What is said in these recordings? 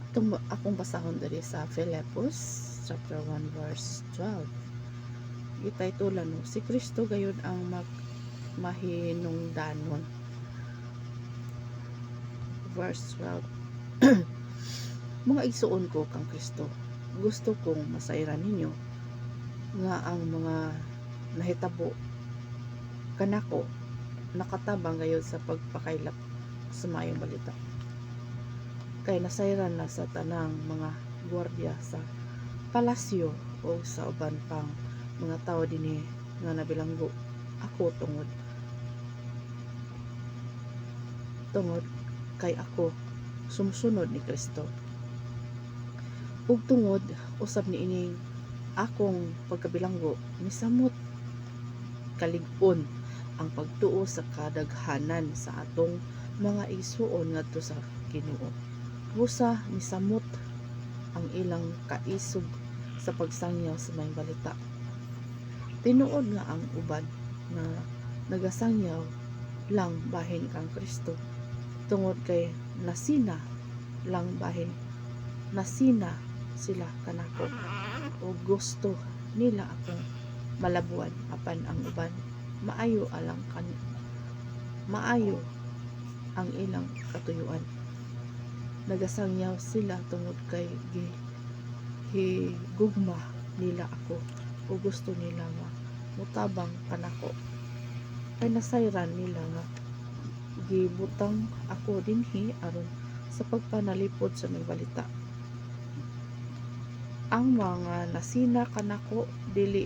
Itong akong basahon diri sa Filipos chapter 1 verse 12. Gitaytulan no, si Kristo gayud ang mahinungdanon. Verse 12. Mga igsuon ko kang Kristo, gusto kong masayran ninyo nga ang mga nahitabo kanako nakatabang gayud sa pagpakaylap sa maayong balita. Kay nasayran na sa tanang mga gwardiya sa palasyo o sa uban pang mga tao dinhi nga nabilanggo ako tungod kay ako sumusunod ni Kristo, ug tungod usab niining akong pagkabilanggo misamot kalig-on ang pagtuo sa kadaghanan sa atong mga igsuon ngadto sa Ginoo. Busa misamot ang ilang kaisog sa pagsangyaw sa may balita. Tinuod nga ang uban na nagasangyaw lang bahin kang Kristo tungod kay nasina sila kanako o gusto nila akong malabuan apan ang uban maayo ang ilang katuyuan. Nagasangyaw sila tungod kay higugma nila ako o gusto nila nga mutabang kanako. Kay nasayran nila nga gibutang ako dinhi aron sa pagpanalipod sa may balita. Ang mga nasina kanako dili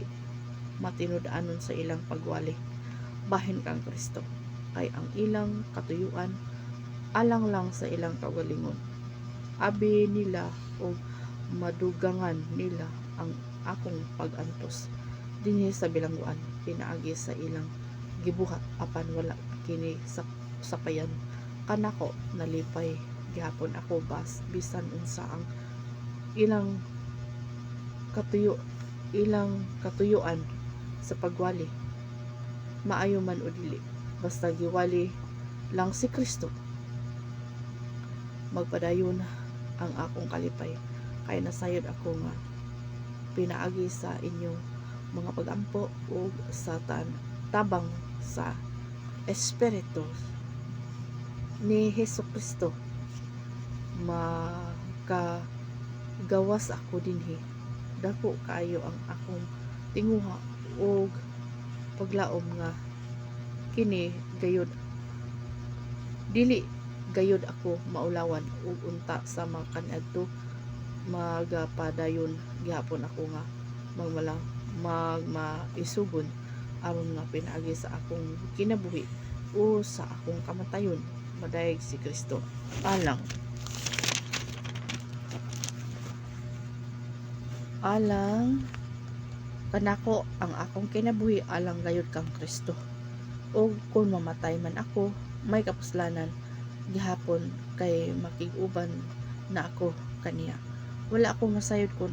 matinud-anon sa ilang pagwali bahin kang Kristo, kay ang ilang katuyuan alang lang sa ilang kaugalingon. Abi nila o madugangan nila ang akong pag-antos dinhi sa bilangguan pinaagi sa ilang gibuhat apan wala kini sapayan kanako nalipay gihapon ako bisan unsa ang ilang katuyuan sa pagwali maayo man o dili basta giwali lang si Kristo magpadayon ang akong kalipay, kay nasayod ako nga pinaagi sa inyong mga pagampo o sa tabang sa Espiritu ni Hesukristo makagawas ako dinhi. Dako kaayo ang akong tinguha o paglaom nga kini gayud dili gayud ako maulawan ug unta sa mga kaniadto magapadayon gihapon ako nga magmaisugon aron nga pinaagi sa akong kinabuhi o sa akong kamatayon madayeg si Kristo alang kanako ang akong kinabuhi alang gayud kang Kristo, ug kung mamatay man ako may kapuslanan gihapon kay makig-uban na ako kaniya. Wala akong masayod kung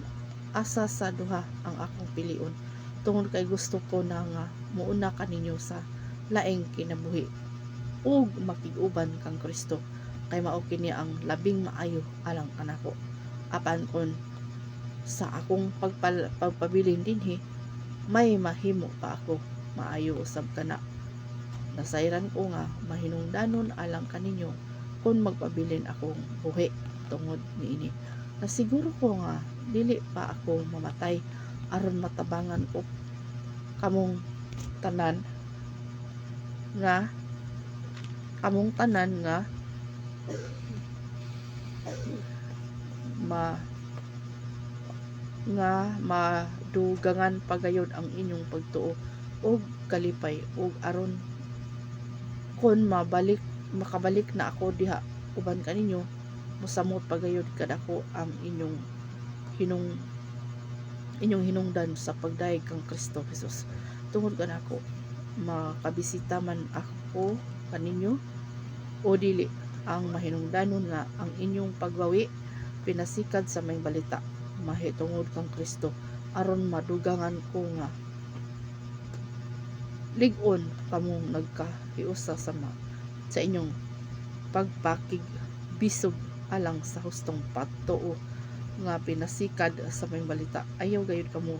asa sa duha ang akong pilion tungod kay gusto ko na nga muuna kaninyo sa laing kinabuhi ug makig-uban kang Kristo, kay mao kini ang labing maayo alang kanako. Apan kon sa akong pagpabilin dinhi may mahimo pa ako maayo usab kana. Nasayran ko nga mahinungdanon alang kaninyo kung magpabilin akong buhi tungod niini. Nasiguro ko nga dili pa ako mamatay aron matabangan ko kamong tanan nga ma madugangan pagayod ang inyong pagtuo ug kalipay ug aron kun makabalik na ako diha uban kaninyo mosamot pagayod kadako ang inyong hinungdan sa pagdayeg kang Kristo Jesus. Tungod kanako makabisita man ako kaninyo o dili, ang mahinungdanon nga ang inyong pagbawi pinasikad sa may balita mahitungod kang Kristo aron madugangan ko nga lig-on kamong nagkahiusa sa inyong pagpakig bisog alang sa hustong pagtuo nga pinasikad sa may balita. Ayaw gayud kamo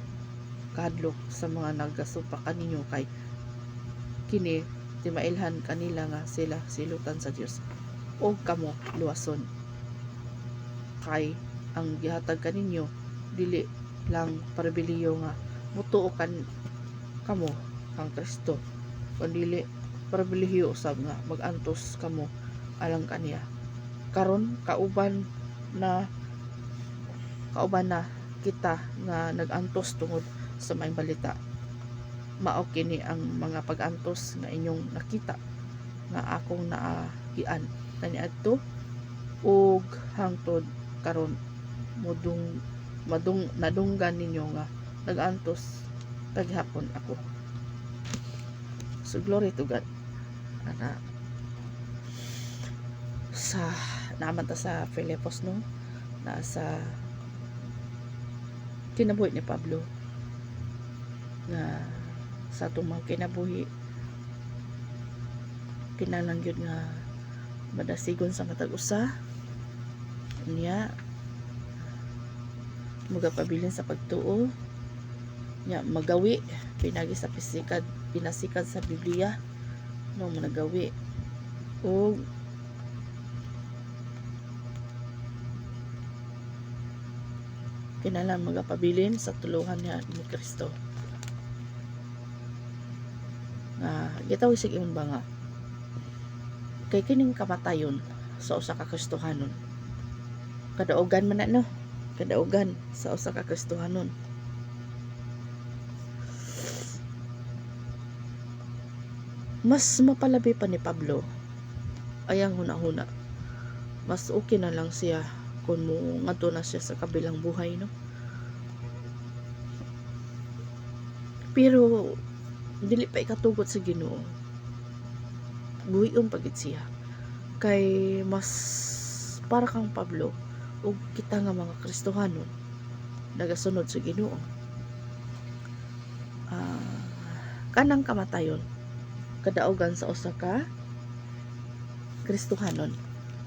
kahadlok sa mga nagasupa kaninyo kay kini timailhan kanila nga sila silutan sa Dios o kamo luwason kay ang gihatag kaninyo dili lang parabiliyo nga mutuo kamo kang Kristo kundi parabiliyo usab nga magantos kamo alang kaniya karon kauban na kita nga nagantos tungod sa maayong balita. Mao kini ang mga pag-antos nga inyong nakita nga akong naagian kaniadto ug hangtod karon nadunggan ninyo nga nagantos taghapon ako. So glory to God. Ana sa naman ta sa Filipos no, nasa kinabuhi ni Pablo nga sa atong mga kinabuhi kinahanglan gyud nga madasigon sa matag usa niya magapabilin sa pagtuo niya magawi pinagi sa pinasikad sa Biblia no managawi o kinahanglan magapabilin sa tuluhan niya ni Kristo nga gitaw sig imong banga kay kining kamatayon sa usa ka Kristohanon kadaugan man na no kadaugan sa usa ka Kristohanon mas mapalabi pa ni Pablo ayang hunahuna mas okay na lang siya kung mo ngadto na siya sa kabilang buhay no pero dili pa ikatugot sa Ginoo buhion pagid siya kay mas para kang Pablo ug kita nga mga Kristohanon nagasunod sa Ginoo kanang kamatayon kadaugan sa usa ka Kristohanon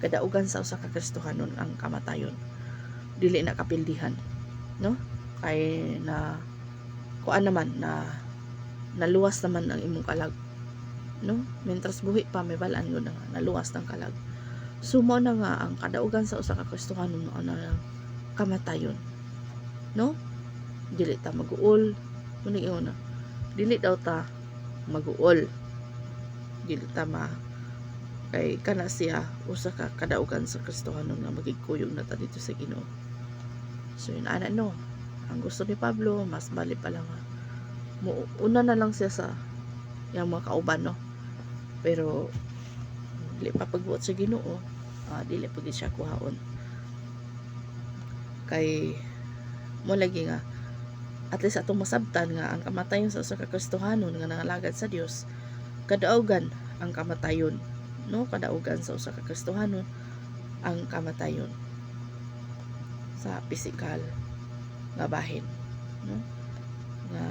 kadaugan sa usa ka Kristohanon ang kamatayon dili na kapildihan no kay na kuan naman na naluwas naman ang imong kalag no mientras buhi pa may balaan yun na naluwas ng kalag sumo na nga ang kadaugan sa usa ka Kristohanon no na kamatayon no dili ta mag-uol muning ingon na dili daw ta mag-uol dili ta kay kana siya usa ka kadaugan sa Kristohanon nga magigkuyog na ta dito sa Ginoo so yun ana no ang gusto ni Pablo mas bali pa lang una na lang siya sa yung mga kauban no pero dili pa pagbuot sa Ginoo dili pag siya kuhaon kay mo lagi nga at least atong masabtan nga ang kamatayon sa usa ka Kristohanon nga nangalagad sa Dios kadaugan ang kamatayon no kadaugan sa usa ka Kristohanon ang kamatayon sa pisikal nga bahin no nga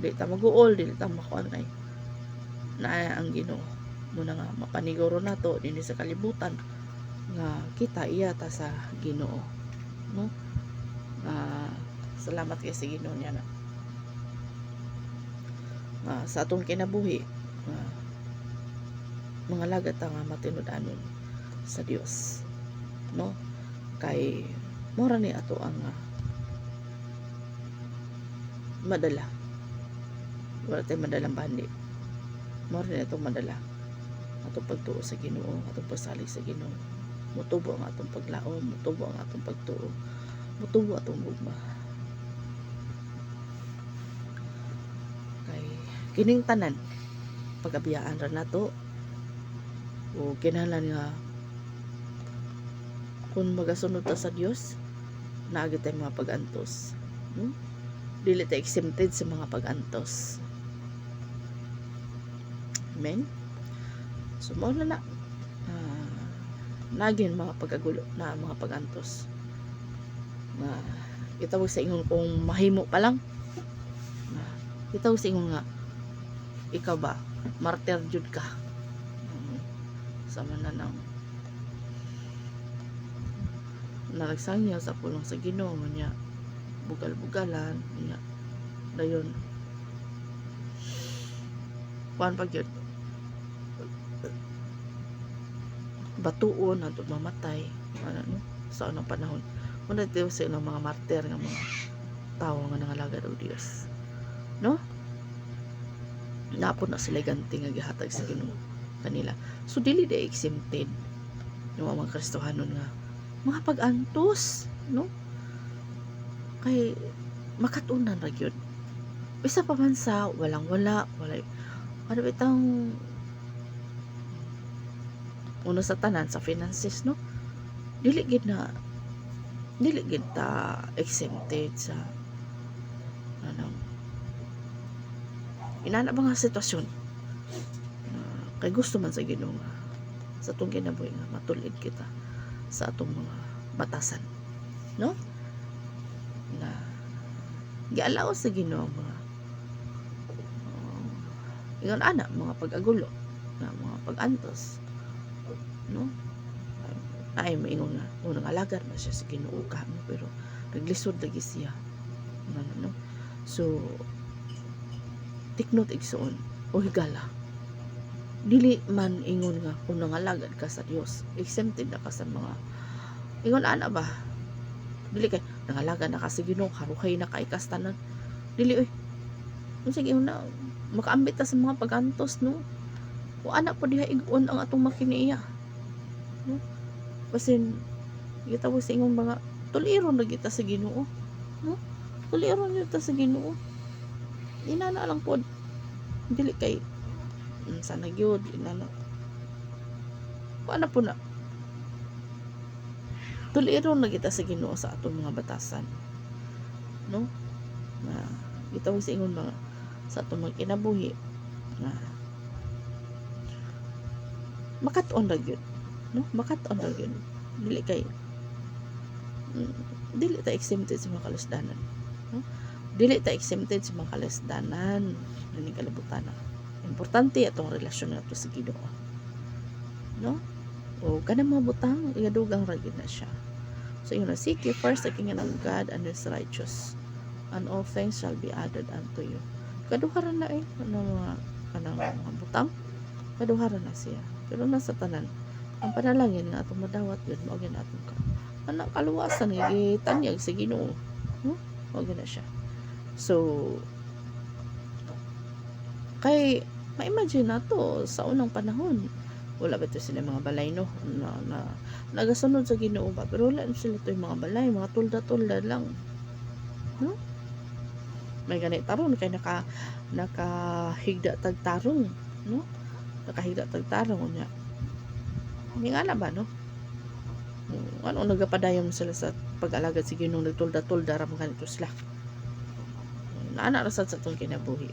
dili ta mag-uol dili ta makuan kay naa ang Ginoo muna nga mapaniguro nato dinhi sa kalibutan nga kita iya ta sa Ginoo no salamat kay sa Ginoo niya na sa atong kinabuhi mga lagad ta nga matinud-anon sa Dios no kay mora ni ato ang madala wala tayong madalang bandi mora ni atong madala atong pagtuo sa Ginoo atong pasalig sa Ginoo mutubo ang atong paglaom mutubo ang atong pagtuo mutubo atong gugma kay kining tanan pagabiyaan ra nato o kinahanglan nga kung magasunod ta sa Dios naagi tay mga pag-antos dili ta exempted sa mga pag-antos amen so mao na nagin mga pagagulo na mga pag-antos nga itawag sa ingon kung mahimo pa lang itawag sa ingon nga ikaw ba martyr jud ka sama na ng na nagsangya sa pulong sa Ginoo niya, bugal-bugalan niya, dayon kuan pag yun, batuon adto mamatay ano sa unang panahon. Muna dito sa ilang mga martir nga mga tawo nga nangalagad og Dios, no? Napon na sila ganti nga gihatag sa Ginoo kanila. So dili di exempted yung mga Kristohanon nga mga pag-antos, no? Kay makatunan ra gyud. Bisa pa man sa walang-wala, walay ano bitang una sa tanan sa finances, no? Dili gid ta exempted sa ano inana ba nga sitwasyon. Kay gusto man sa Ginoo nga sa atong kinabuhi nga matulid kita sa atong mga batasan, no? Na gialaw sa Ginoo mga ingon ana mga pag-agulo na mga pag-antos, no? Ay maingon nga unang alagar na siya sa Ginoo kamo pero naglisod lagi siya, no? So tiknot igsoon o higala dili man ingon nga kung nangalagad ka sa Dios exempted na ka sa mga ingon ana ba dili kay nangalagad na ka sa Ginoo haruhay na kay kastanan dili oy unsa ingon na makaambit ta sa mga pagantos, no? O ana po diha igon ang atong makiniya, no? Basin gitawag sa ingon mga tuliron na kita sa Ginoo, no? Tuliron kita sa Ginoo. Inana lang pod dili kay sana gyud inana paano po na tuliron na kita sa Ginoo sa atong mga batasan, no? Na gitawag sa ingon mga sa atong mga kinabuhi na makat-on ra gyud, no? Makat-on ra gyud dili kay dili ta exempted sa mga kalasdanan, no? Dili ta exempted sa mga kalasdanan ning kalibutan. Importante atong relasyon nato sa Ginoo, no? O kanang mga butang igadugang ra gyud na siya. So yun na, seek ye first the kingdom of God and His righteous, and all things shall be added unto you. Kaduharan na mga kanang mga butang, kaduharan na siya. Pero nasa tanan ang panalangin nga atong madawat yun mao gyud atong anak kaluwasan nga gitanyag sa Ginoo, no? Mao gyud na siya. So kay ma-imagine nato sa unang panahon wala ba ito sila mga balay, no? Na nagasunod sa Ginoo ba pero wala sila to yung mga balay, mga tulda-tulda lang, no? May ganit taron kay nakahigda tag tarong, no? Nakahigda tag tarong niya. Hindi nga na ba, no? Ano nagapadayon sila sa pag-alagad sa Ginoo nagtulda-tulda ra man kanito sila. Naana ra sad sa atong kinabuhi.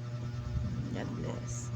God bless.